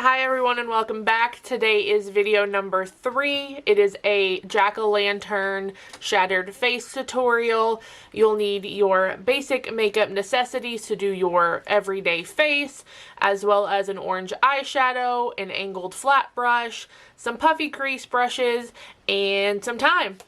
Hi everyone and welcome back. Today is video number 3. It is a jack-o'-lantern shattered face tutorial. You'll need your basic makeup necessities to do your everyday face, as well as an orange eyeshadow, an angled flat brush, some puffy crease brushes, and some time.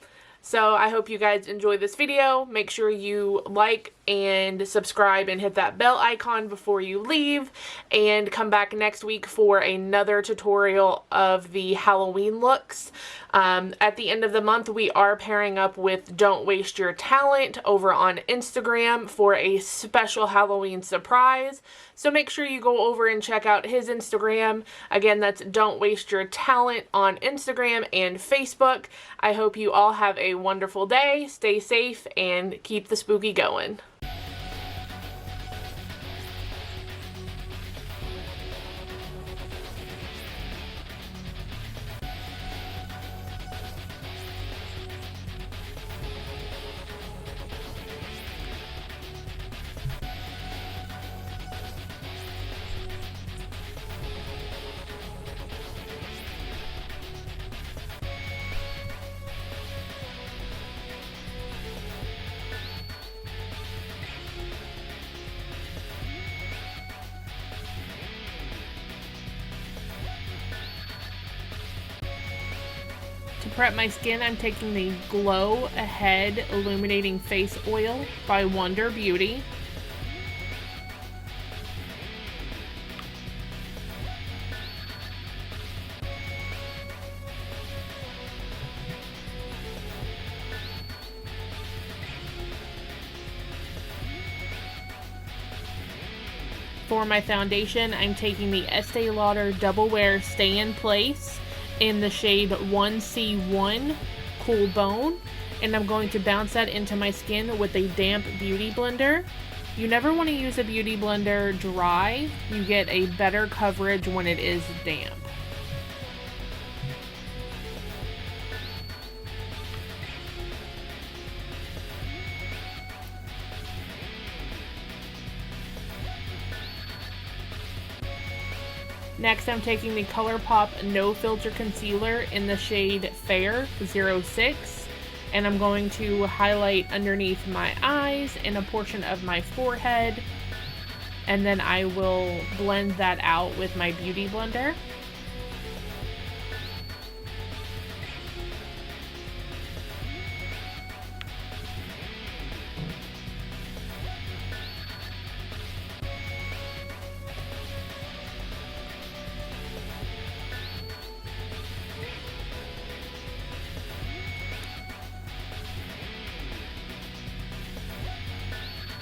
So I hope you guys enjoy this video. Make sure you like and subscribe and hit that bell icon before you leave, and come back next week for another tutorial of the Halloween looks. At the end of the month, we are pairing up with Don't Waste Your Talent over on Instagram for a special Halloween surprise. So make sure you go over and check out his Instagram. Again, that's Don't Waste Your Talent on Instagram and Facebook. I hope you all have a wonderful day, stay safe, and keep the spooky going. To prep my skin, I'm taking the Glow Ahead Illuminating Face Oil by Wonder Beauty. For my foundation, I'm taking the Estee Lauder Double Wear Stay in Place in the shade 1C1 Cool Bone, and I'm going to bounce that into my skin with a damp beauty blender. You never want to use a beauty blender dry. You get a better coverage when it is damp. Next, I'm taking the Colourpop No Filter Concealer in the shade Fair 06, and I'm going to highlight underneath my eyes and a portion of my forehead, and then I will blend that out with my beauty blender.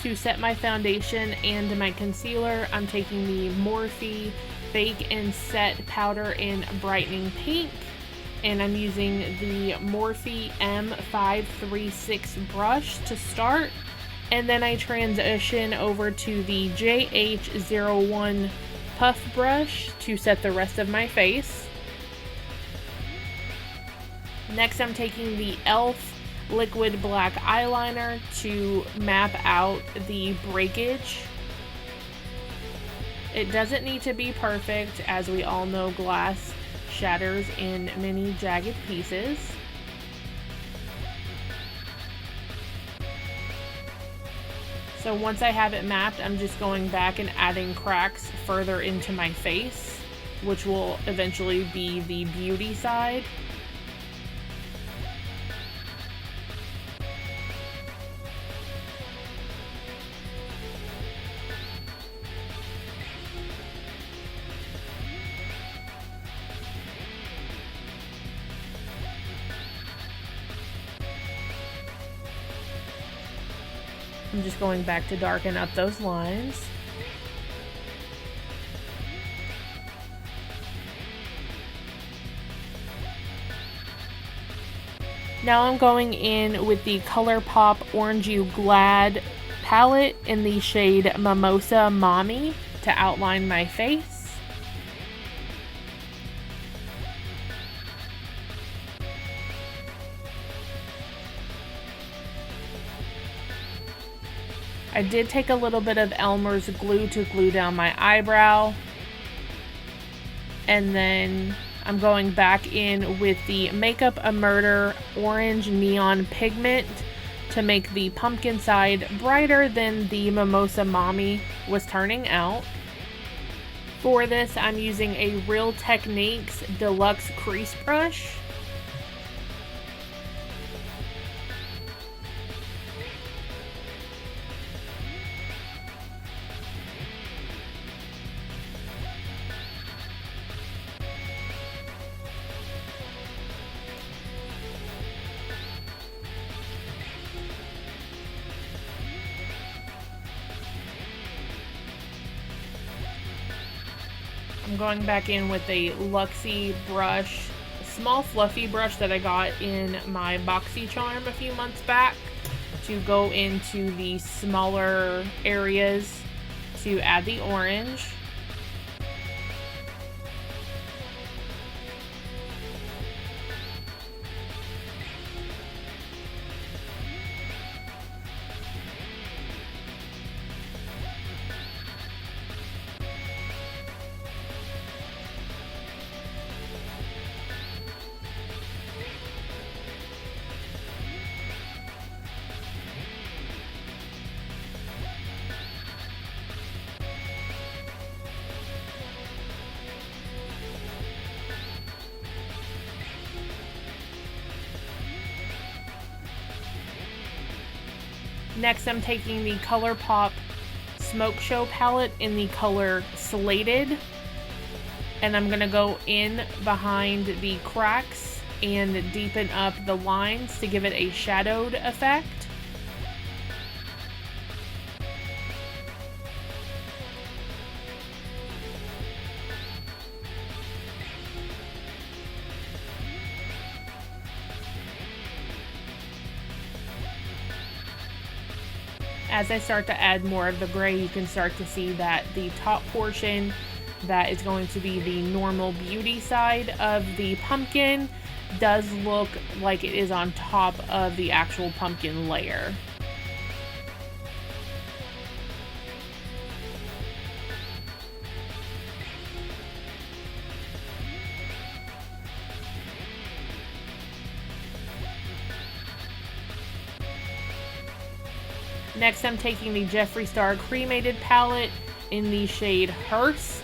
To set my foundation and my concealer, I'm taking the Morphe Bake and Set Powder in Brightening Pink, and I'm using the Morphe M536 brush to start, and then I transition over to the JH01 Puff brush to set the rest of my face. Next, I'm taking the e.l.f. liquid black eyeliner to map out the breakage. It doesn't need to be perfect, as we all know glass shatters in many jagged pieces. So once I have it mapped, I'm just going back and adding cracks further into my face, which will eventually be the beauty side. I'm just going back to darken up those lines. Now I'm going in with the Colourpop Orange You Glad palette in the shade Mimosa Mommy to outline my face. I did take a little bit of Elmer's glue to glue down my eyebrow. And then I'm going back in with the MakeupAMurder Orange Neon Pigment to make the pumpkin side brighter than the Mimosa Mommy was turning out. For this, I'm using a Real Techniques Deluxe Crease Brush. I'm going back in with a Luxie brush, a small fluffy brush that I got in my BoxyCharm a few months back, to go into the smaller areas to add the orange. Next, I'm taking the Colourpop Smoke Show palette in the color Slated, and I'm gonna go in behind the cracks and deepen up the lines to give it a shadowed effect. As I start to add more of the gray, you can start to see that the top portion that is going to be the normal beauty side of the pumpkin does look like it is on top of the actual pumpkin layer. Next, I'm taking the Jeffree Star Cremated Palette in the shade Hearse,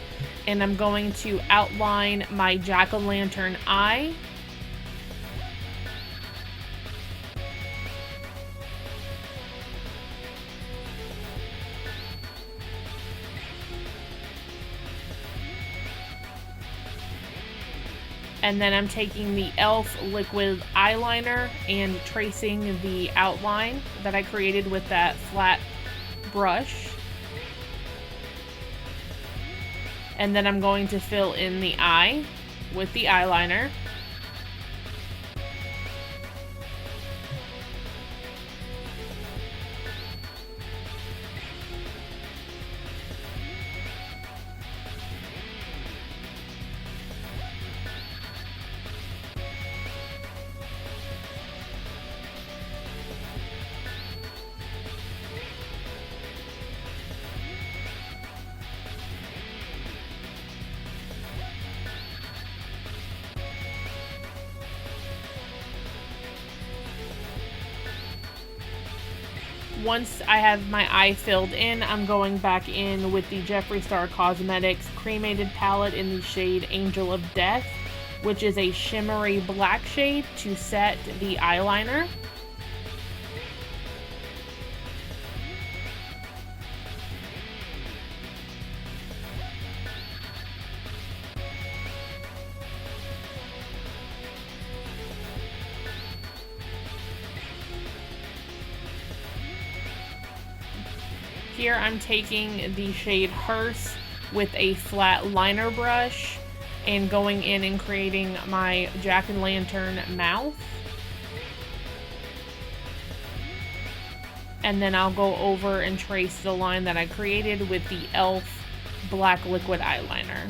and I'm going to outline my jack-o'-lantern eye. And then I'm taking the e.l.f. liquid eyeliner and tracing the outline that I created with that flat brush. And then I'm going to fill in the eye with the eyeliner. Once I have my eye filled in, I'm going back in with the Jeffree Star Cosmetics Cremated Palette in the shade Angel of Death, which is a shimmery black shade, to set the eyeliner. Here I'm taking the shade Hearse with a flat liner brush and going in and creating my jack-o'-lantern mouth. And then I'll go over and trace the line that I created with the e.l.f. black liquid eyeliner.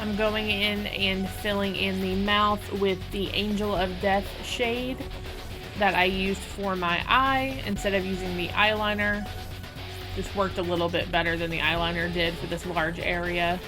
I'm going in and filling in the mouth with the Angel of Death shade that I used for my eye instead of using the eyeliner. This worked a little bit better than the eyeliner did for this large area.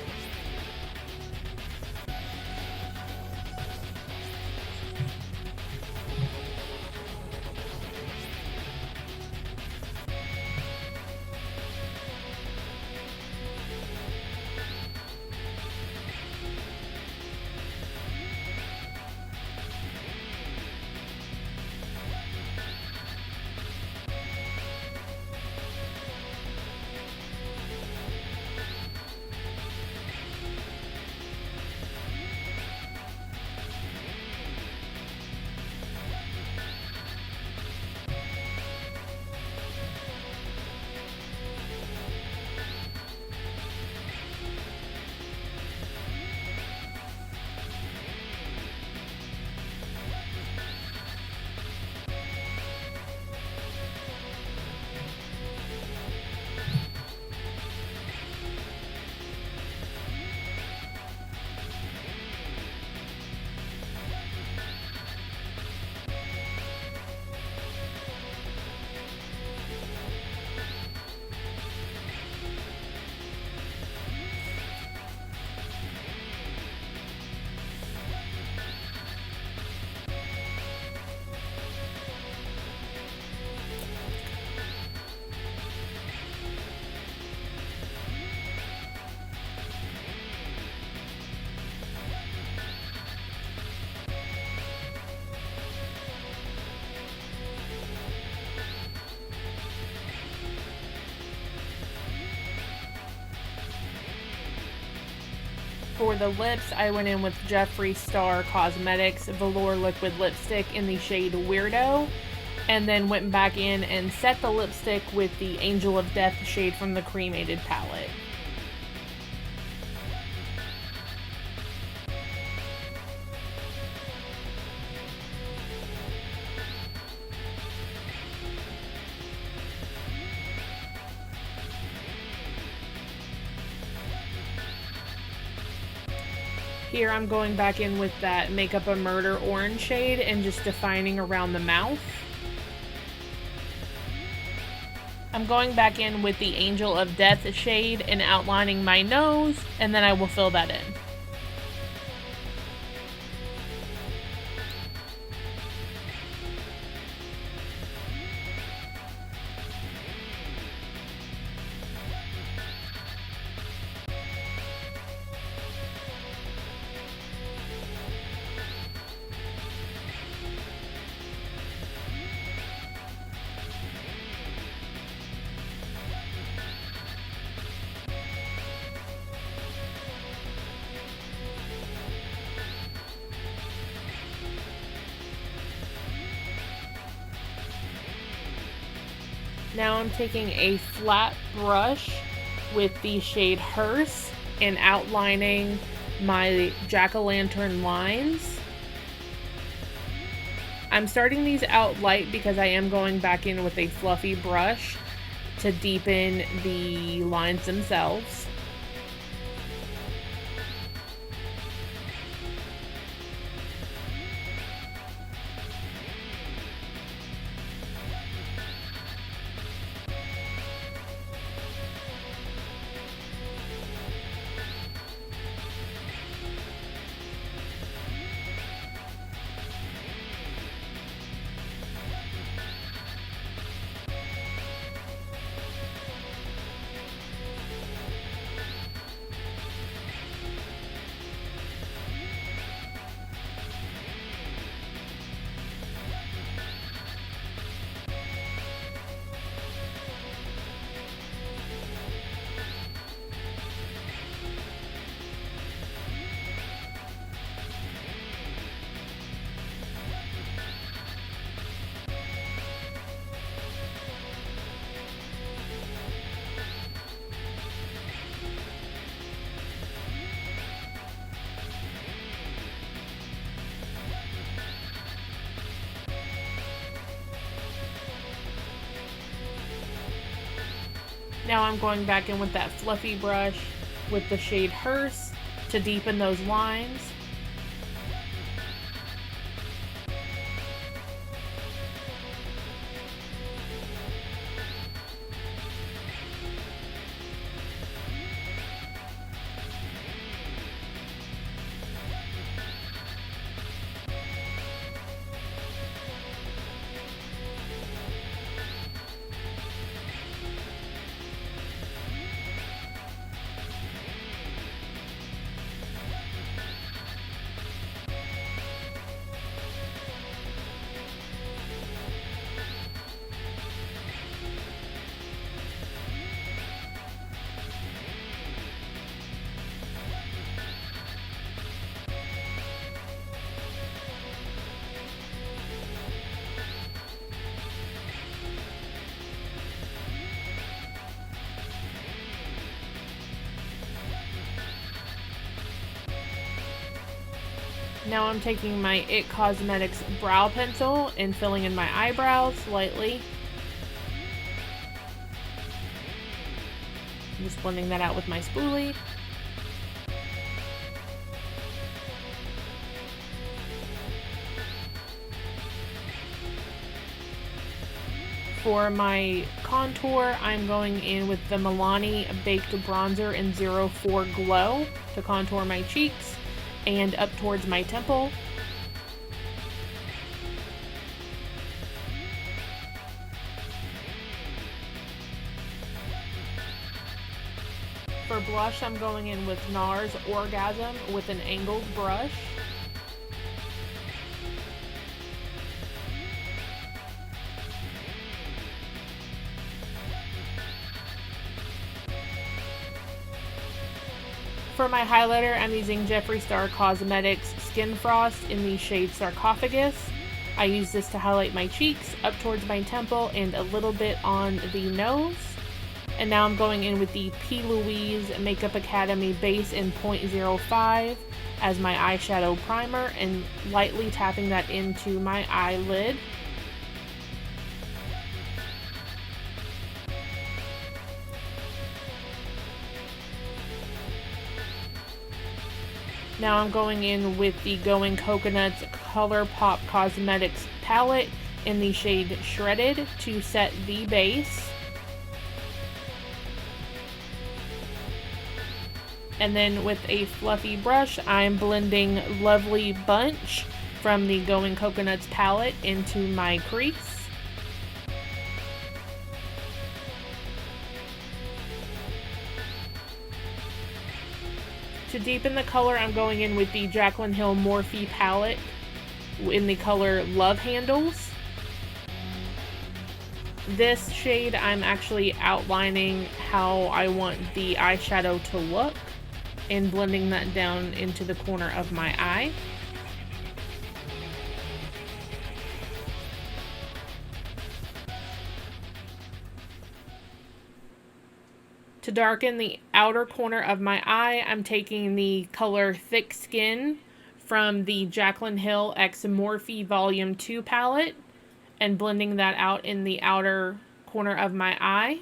For the lips, I went in with Jeffree Star Cosmetics Velour Liquid Lipstick in the shade Weirdo, and then went back in and set the lipstick with the Angel of Death shade from the Cremated Palette. Here I'm going back in with that MakeupAMurder orange shade and just defining around the mouth. I'm going back in with the Angel of Death shade and outlining my nose, and then I will fill that in. Now I'm taking a flat brush with the shade Hearse and outlining my jack-o'-lantern lines. I'm starting these out light because I am going back in with a fluffy brush to deepen the lines themselves. Now I'm going back in with that fluffy brush with the shade Hearse to deepen those lines. Now I'm taking my It Cosmetics brow pencil and filling in my eyebrows lightly. I'm just blending that out with my spoolie. For my contour, I'm going in with the Milani Baked Bronzer in 04 Glow to contour my cheeks and up towards my temple. For blush, I'm going in with Nars Orgasm with an angled brush. For my highlighter, I'm using Jeffree Star Cosmetics Skin Frost in the shade Sarcophagus. I use this to highlight my cheeks, up towards my temple, and a little bit on the nose. And now I'm going in with the P. Louise Makeup Academy Base in 0.05 as my eyeshadow primer and lightly tapping that into my eyelid. Now I'm going in with the Going Coconuts Colourpop Cosmetics palette in the shade Shredded to set the base. And then with a fluffy brush, I'm blending Lovely Bunch from the Going Coconuts palette into my crease. To deepen the color, I'm going in with the Jaclyn Hill Morphe palette in the color Love Handles. This shade, I'm actually outlining how I want the eyeshadow to look and blending that down into the corner of my eye. To darken the outer corner of my eye, I'm taking the color Thick Skin from the Jaclyn Hill X Morphe Volume 2 palette and blending that out in the outer corner of my eye.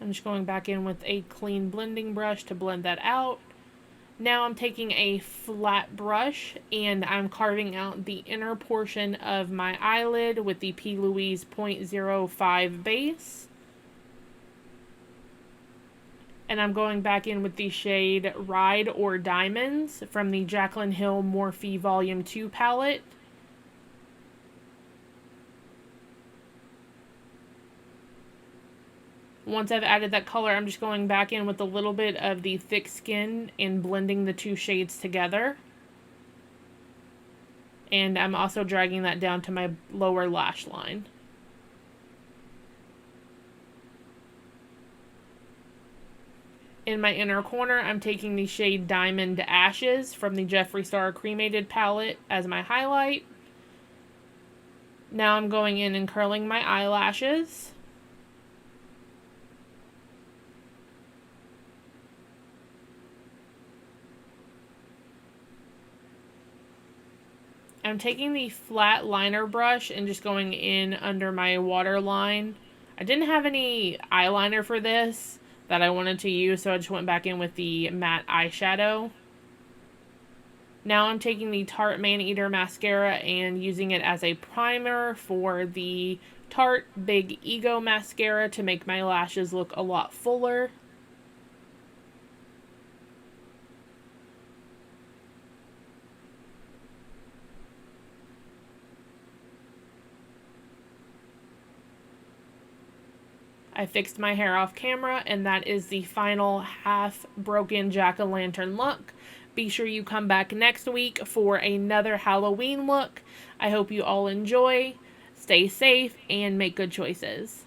I'm just going back in with a clean blending brush to blend that out. Now I'm taking a flat brush and I'm carving out the inner portion of my eyelid with the P. Louise 0.05 base. And I'm going back in with the shade Ride or Diamonds from the Jaclyn Hill Morphe Volume 2 palette. Once I've added that color, I'm just going back in with a little bit of the Thick Skin and blending the two shades together. And I'm also dragging that down to my lower lash line. In my inner corner, I'm taking the shade Diamond Ashes from the Jeffree Star Cremated Palette as my highlight. Now I'm going in and curling my eyelashes. I'm taking the flat liner brush and just going in under my waterline. I didn't have any eyeliner for this that I wanted to use, so I just went back in with the matte eyeshadow. Now I'm taking the Tarte Eater Mascara and using it as a primer for the Tarte Big Ego Mascara to make my lashes look a lot fuller. I fixed my hair off camera, and that is the final half-broken jack-o'-lantern look. Be sure you come back next week for another Halloween look. I hope you all enjoy, stay safe, and make good choices.